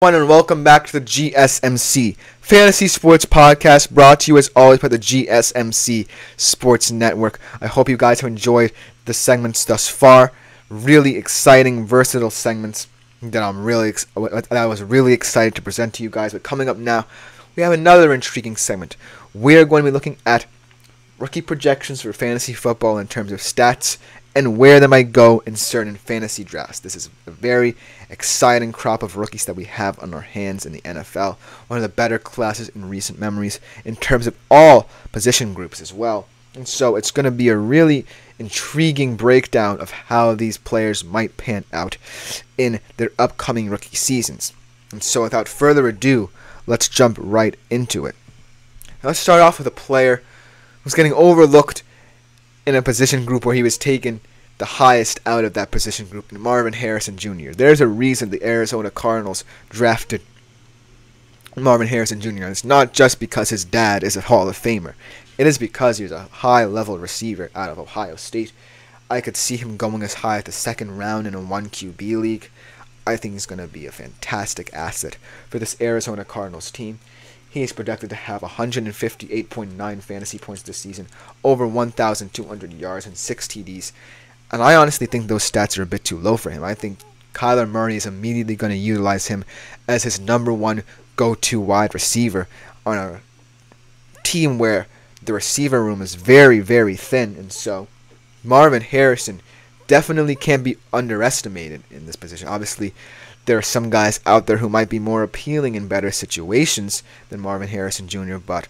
Everyone, and welcome back to the GSMC Fantasy Sports Podcast, brought to you as always by the GSMC Sports Network. I hope you guys have enjoyed the segments thus far. Really exciting, versatile segments that I was really excited to present to you guys. But coming up now, we have another intriguing segment. We are going to be looking at rookie projections for fantasy football in terms of stats and where they might go in certain fantasy drafts. This is a very exciting crop of rookies that we have on our hands in the NFL. One of the better classes in recent memories in terms of all position groups as well. And so it's going to be a really intriguing breakdown of how these players might pan out in their upcoming rookie seasons. And so without further ado, let's jump right into it. Now let's start off with a player who's getting overlooked in a position group where he was taken the highest out of that position group, Marvin Harrison Jr. There's a reason the Arizona Cardinals drafted Marvin Harrison Jr. And it's not just because his dad is a Hall of Famer. It is because he's a high-level receiver out of Ohio State. I could see him going as high as the second round in a 1QB league. I think he's going to be a fantastic asset for this Arizona Cardinals team. He is projected to have 158.9 fantasy points this season, over 1,200 yards, and 6 TDs. And I honestly think those stats are a bit too low for him. I think Kyler Murray is immediately going to utilize him as his number one go-to wide receiver on a team where the receiver room is very, very thin. And so Marvin Harrison definitely can't be underestimated in this position. Obviously, there are some guys out there who might be more appealing in better situations than Marvin Harrison Jr., but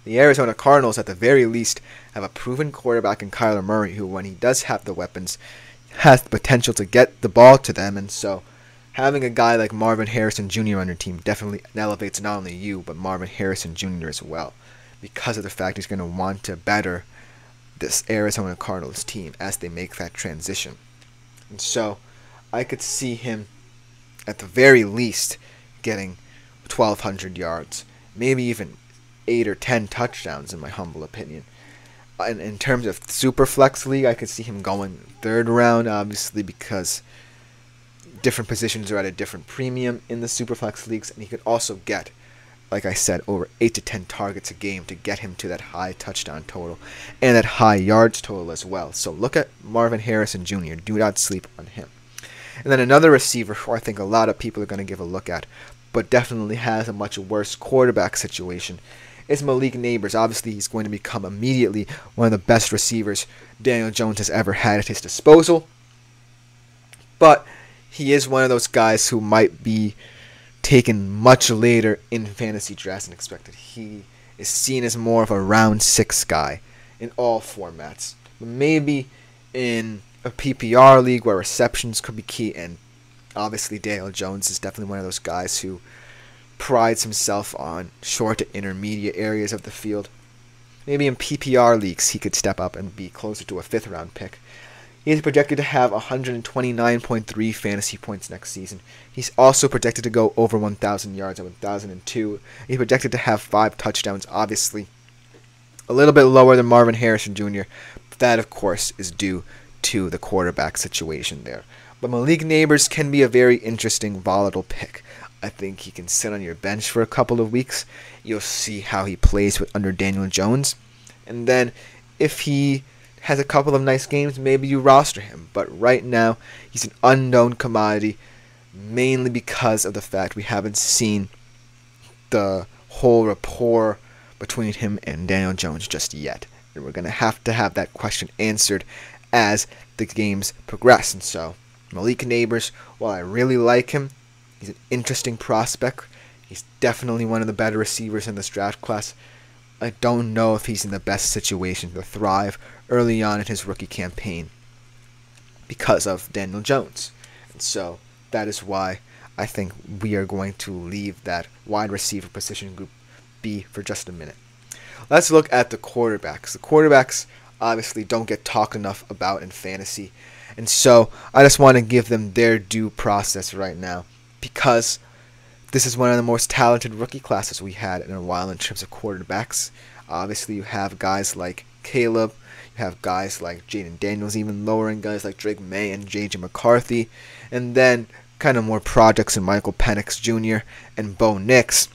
the Arizona Cardinals, at the very least, have a proven quarterback in Kyler Murray who, when he does have the weapons, has the potential to get the ball to them. And so having a guy like Marvin Harrison Jr. on your team definitely elevates not only you, but Marvin Harrison Jr. as well, because of the fact he's going to want to better this Arizona Cardinals team as they make that transition. And so I could see him, at the very least, getting 1,200 yards, maybe even 8 or 10 touchdowns, in my humble opinion. And in terms of Superflex League, I could see him going third round, obviously, because different positions are at a different premium in the Superflex Leagues, and he could also get, like I said, over 8 to 10 targets a game to get him to that high touchdown total and that high yards total as well. So look at Marvin Harrison Jr. Do not sleep on him. And then another receiver who I think a lot of people are going to give a look at, but definitely has a much worse quarterback situation, is Malik Nabers. Obviously, he's going to become immediately one of the best receivers Daniel Jones has ever had at his disposal. But he is one of those guys who might be taken much later in fantasy drafts than expected. He is seen as more of a round 6 guy in all formats. Maybe in a PPR league where receptions could be key, and obviously Daniel Jones is definitely one of those guys who prides himself on short to intermediate areas of the field. Maybe in PPR leagues he could step up and be closer to a 5th round pick. He is projected to have 129.3 fantasy points next season. He's also projected to go over 1,000 yards at 1,002. He's projected to have 5 touchdowns, obviously a little bit lower than Marvin Harrison Jr., but that of course is due to the quarterback situation there. But Malik Nabers can be a very interesting, volatile pick. I think he can sit on your bench for a couple of weeks. You'll see how he plays under Daniel Jones. And then if he has a couple of nice games, maybe you roster him. But right now, he's an unknown commodity, mainly because of the fact we haven't seen the whole rapport between him and Daniel Jones just yet. And we're going to have that question answered as the games progress. And so Malik Nabers, while I really like him, he's an interesting prospect. He's definitely one of the better receivers in this draft class. I don't know if he's in the best situation to thrive early on in his rookie campaign because of Daniel Jones. And so that is why I think we are going to leave that wide receiver position group be for just a minute. Let's look at the quarterbacks. The quarterbacks obviously don't get talked enough about in fantasy, and so I just want to give them their due process right now, because this is one of the most talented rookie classes we had in a while in terms of quarterbacks. Obviously, you have guys like Caleb, you have guys like Jaden Daniels, even lowering guys like Drake May and J.J. McCarthy, and then kind of more projects in Michael Penix Jr. and Bo Nix,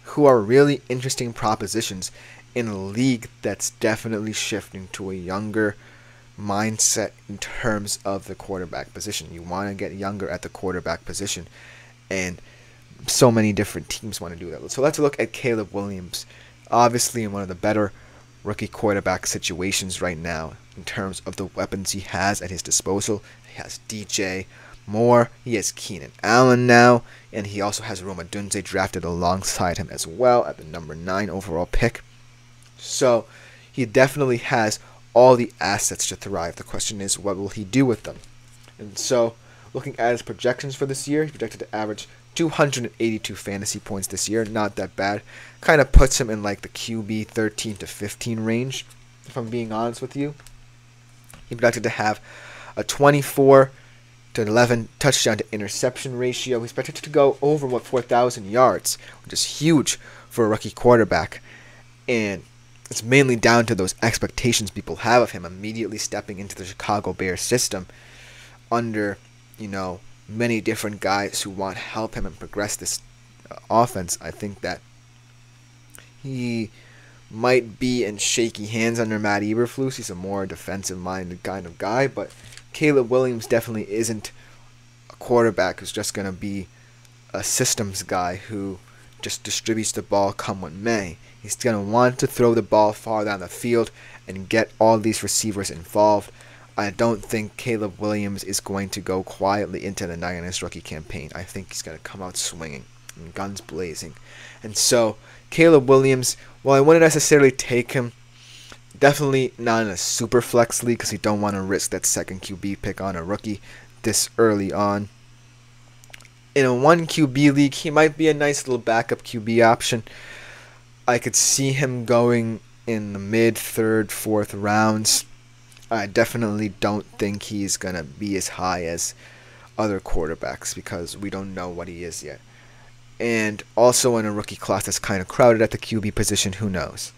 who are really interesting propositions in a league that's definitely shifting to a younger mindset in terms of the quarterback position. You want to get younger at the quarterback position, and so many different teams want to do that. So let's look at Caleb Williams, obviously in one of the better rookie quarterback situations right now in terms of the weapons he has at his disposal. He has DJ Moore, he has Keenan Allen now, and he also has Rome Odunze drafted alongside him as well at the number 9 overall pick. So he definitely has all the assets to thrive. The question is, what will he do with them? And so, looking at his projections for this year, he's projected to average 282 fantasy points this year. Not that bad. Kind of puts him in like the QB 13 to 15 range, if I'm being honest with you. He projected to have a 24 to 11 touchdown to interception ratio. He's projected to go over 4,000 yards, which is huge for a rookie quarterback. And it's mainly down to those expectations people have of him immediately stepping into the Chicago Bears system under, many different guys who want to help him and progress this offense. I think that he might be in shaky hands under Matt Eberflus. He's a more defensive-minded kind of guy, but Caleb Williams definitely isn't a quarterback who's just going to be a systems guy who just distributes the ball come what may. He's going to want to throw the ball far down the field and get all these receivers involved. I don't think Caleb Williams is going to go quietly into the night in his rookie campaign. I think he's going to come out swinging and guns blazing. And so, Caleb Williams, while I wouldn't necessarily take him, definitely not in a super flex league because you don't want to risk that second QB pick on a rookie this early on. In a 1 QB league, he might be a nice little backup QB option. I could see him going in the mid, 3rd, 4th rounds. I definitely don't think he's going to be as high as other quarterbacks because we don't know what he is yet. And also in a rookie class that's kind of crowded at the QB position, who knows.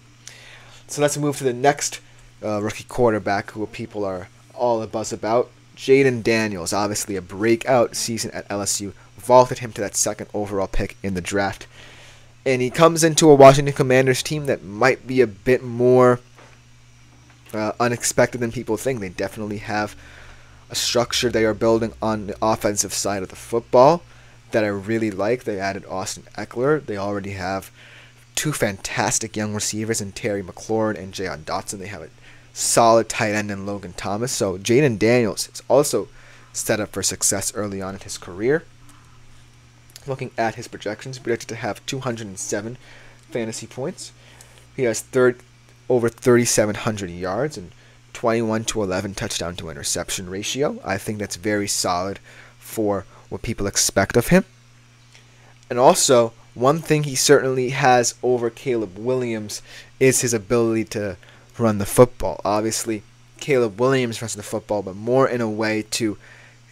So let's move to the next rookie quarterback who people are all abuzz about. Jaden Daniels, obviously a breakout season at LSU, vaulted him to that 2nd overall pick in the draft. And he comes into a Washington Commanders team that might be a bit more unexpected than people think. They definitely have a structure they are building on the offensive side of the football that I really like. They added Austin Eckler. They already have 2 fantastic young receivers in Terry McLaurin and Jayon Dotson. They have a solid tight end in Logan Thomas. So Jaden Daniels is also set up for success early on in his career. Looking at his projections, projected to have 207 fantasy points. He has over 3,700 yards and 21 to 11 touchdown to interception ratio. I think that's very solid for what people expect of him. And also, one thing he certainly has over Caleb Williams is his ability to run the football. Obviously, Caleb Williams runs the football, but more in a way to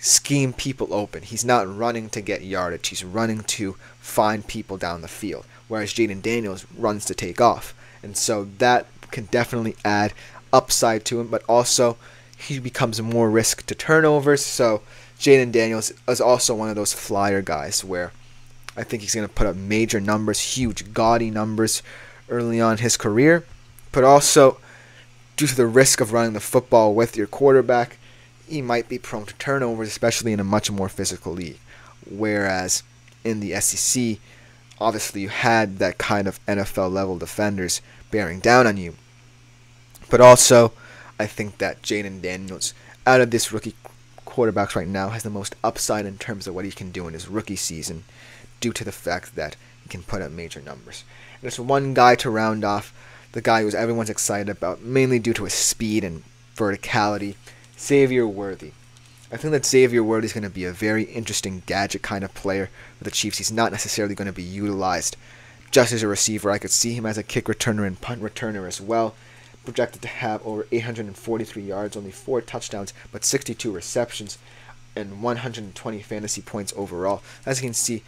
scheme people open. He's not running to get yardage. He's running to find people down the field, whereas Jaden Daniels runs to take off. And so that can definitely add upside to him, but also he becomes more risk to turnovers. So Jaden Daniels is also one of those flyer guys where I think he's going to put up major numbers, huge, gaudy numbers early on in his career. But also, due to the risk of running the football with your quarterback, he might be prone to turnovers, especially in a much more physical league. Whereas in the SEC, obviously you had that kind of NFL-level defenders bearing down on you. But also, I think that Jaden Daniels, out of this rookie quarterbacks right now, has the most upside in terms of what he can do in his rookie season, due to the fact that he can put up major numbers. And there's one guy to round off, the guy who everyone's excited about, mainly due to his speed and verticality, Xavier Worthy. I think that Xavier Worthy is going to be a very interesting gadget kind of player for the Chiefs. He's not necessarily going to be utilized just as a receiver. I could see him as a kick returner and punt returner as well. Projected to have over 843 yards, only 4 touchdowns, but 62 receptions and 120 fantasy points overall. As you can see,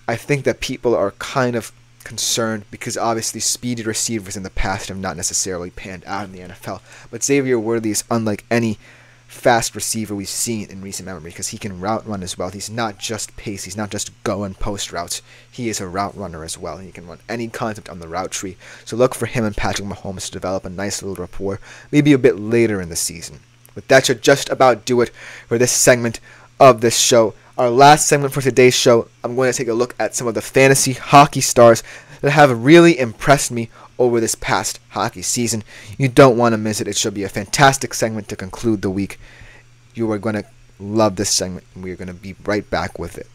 I think that people are kind of concerned because obviously speedy receivers in the past have not necessarily panned out in the NFL. But Xavier Worthy is unlike any fast receiver we've seen in recent memory, because he can route run as well. He's not just pace. He's not just go and post routes. He is a route runner as well. He can run any concept on the route tree. So look for him and Patrick Mahomes to develop a nice little rapport, maybe a bit later in the season. But that should just about do it for this segment of this show. Our last segment for today's show, I'm going to take a look at some of the fantasy hockey stars that have really impressed me over this past hockey season. You don't want to miss it. It should be a fantastic segment to conclude the week. You are going to love this segment, and we are going to be right back with it.